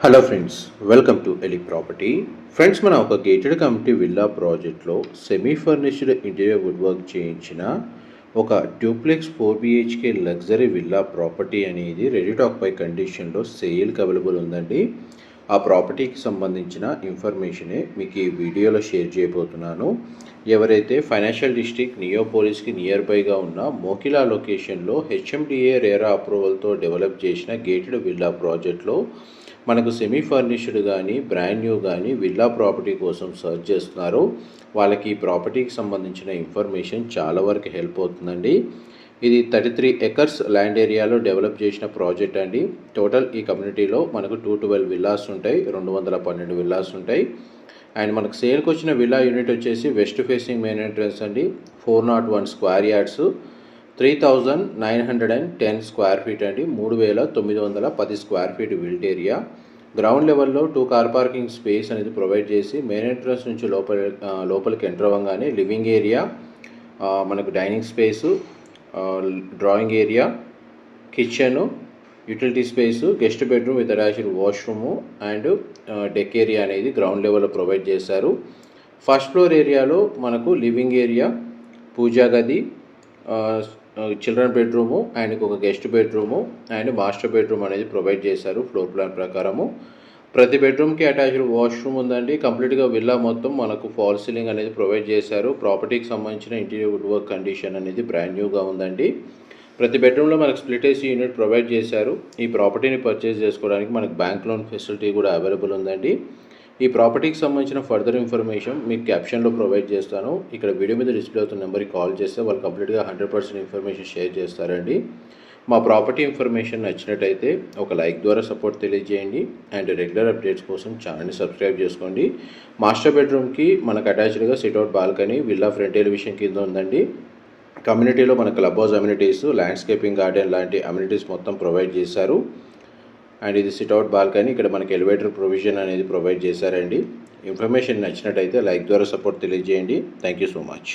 Hello friends, welcome to ఎలి property. Friends, మనం ఒక గేటెడ్ కమ్యూనిటీ విల్లా ప్రాజెక్ట్లో semi furnished interior wood work చేయించిన ఒక duplex 4 BHK luxury villa property అనేది రెడీటాక్ పై కండిషన్లో సేల్కి అవైలబుల్ ఉందండి. ఆ ప్రాపర్టీకి సంబంధించిన ఇన్ఫర్మేషనే మీకు ఈ వీడియోలో షేర్ చేయబోతున్నాను. ఎవరైతే ఫైనాన్షియల్ డిస్ట్రిక్ట్ నియోపోలిస్కి నియర్ బైగా ఉన్న మోకిలా లొకేషన్లో HMDA రేరా అప్రూవల్తో డెవలప్ చేసిన గేటెడ్ విల్లా ప్రాజెక్ట్లో మనకు సెమీ ఫర్నిష్డ్ కానీ బ్రాండ్ న్యూ కానీ విల్లా ప్రాపర్టీ కోసం సర్చ్ చేస్తున్నారు, వాళ్ళకి ఈ ప్రాపర్టీకి సంబంధించిన ఇన్ఫర్మేషన్ చాలా వరకు హెల్ప్ అవుతుందండి. ఇది 33 acres ల్యాండ్ ఏరియాలో డెవలప్ చేసిన ప్రాజెక్ట్ అండి. టోటల్ ఈ కమ్యూనిటీలో మనకు 212 విల్లాస్ ఉంటాయి, 212 విల్లాస్ ఉంటాయి. అండ్ మనకు సేల్కి వచ్చిన విల్లా యూనిట్ వచ్చేసి వెస్ట్ ఫేసింగ్ మెయిన్ ఎంట్రన్స్ అండి. 401 స్క్వేర్ యార్డ్స్, 3910 స్క్వేర్ ఫీట్ అండి. 3910 square feet built area. Ground లెవెల్లో 2 కార్ పార్కింగ్ స్పేస్ అనేది ప్రొవైడ్ చేసి మెయిన్ ఎంట్రన్స్ నుంచి లోపలికి ఎంటర్ అవ్వగానే లివింగ్ ఏరియా, మనకు dining space, drawing area, kitchen, utility space, guest bedroom with attached washroom and deck area అనేది ground లెవెల్లో ప్రొవైడ్ చేశారు. ఫస్ట్ ఫ్లోర్ ఏరియాలో మనకు లివింగ్ ఏరియా, పూజా గది, చిల్డ్రన్ బెడ్రూము అండ్ ఒక guest bedroom and master bedroom అనేది provide చేశారు ఫ్లోర్ ప్లాన్ ప్రకారము. ప్రతి బెడ్రూమ్కి అటాచ్డ్ వాష్రూమ్ ఉందండి. కంప్లీట్గా విల్లా మొత్తం మనకు ఫాల్ సీలింగ్ అనేది ప్రొవైడ్ చేశారు. ప్రాపర్టీకి సంబంధించిన ఇంటీరియర్ వుడ్ వర్క్ కండిషన్ అనేది బ్రాండ్ న్యూగా ఉందండి. ప్రతి బెడ్రూమ్లో మనకు స్ప్లిట్ ఏసీ యూనిట్ ప్రొవైడ్ చేశారు. ఈ ప్రాపర్టీని పర్చేస్ చేసుకోవడానికి మనకు బ్యాంక్ లోన్ ఫెసిలిటీ కూడా అవైలబుల్ ఉందండి. ఈ ప్రాపర్టీకి సంబంధించిన ఫర్దర్ ఇన్ఫర్మేషన్ మీకు క్యాప్షన్లో ప్రొవైడ్ చేస్తాను. ఇక్కడ వీడియో మీద డిస్ప్లే అవుతున్న నెంబర్కి కాల్ చేస్తే వాళ్ళు కంప్లీట్గా 100% ఇన్ఫర్మేషన్ షేర్ చేస్తారండి. మా ప్రాపర్టీ ఇన్ఫర్మేషన్ నచ్చినట్టయితే ఒక లైక్ ద్వారా సపోర్ట్ తెలియజేయండి అండ్ రెగ్యులర్ అప్డేట్స్ కోసం ఛానల్ని సబ్స్క్రైబ్ చేసుకోండి. మాస్టర్ బెడ్రూమ్కి మనకు అటాచ్డ్గా sit out balcony, villa front elevation కింద ఉందండి. కమ్యూనిటీలో మన club house amenities, landscaping garden లాంటి అమ్యూనిటీస్ మొత్తం ప్రొవైడ్ చేశారు. అండ్ ఇది సిట్అవుట్ బాల్కనీ. ఇక్కడ మనకి ఎలివేటర్ ప్రొవిజన్ అనేది ప్రొవైడ్ చేశారండి. ఇన్ఫర్మేషన్ నచ్చినట్టయితే లైక్ ద్వారా సపోర్ట్ తెలియజేయండి. Thank you so much.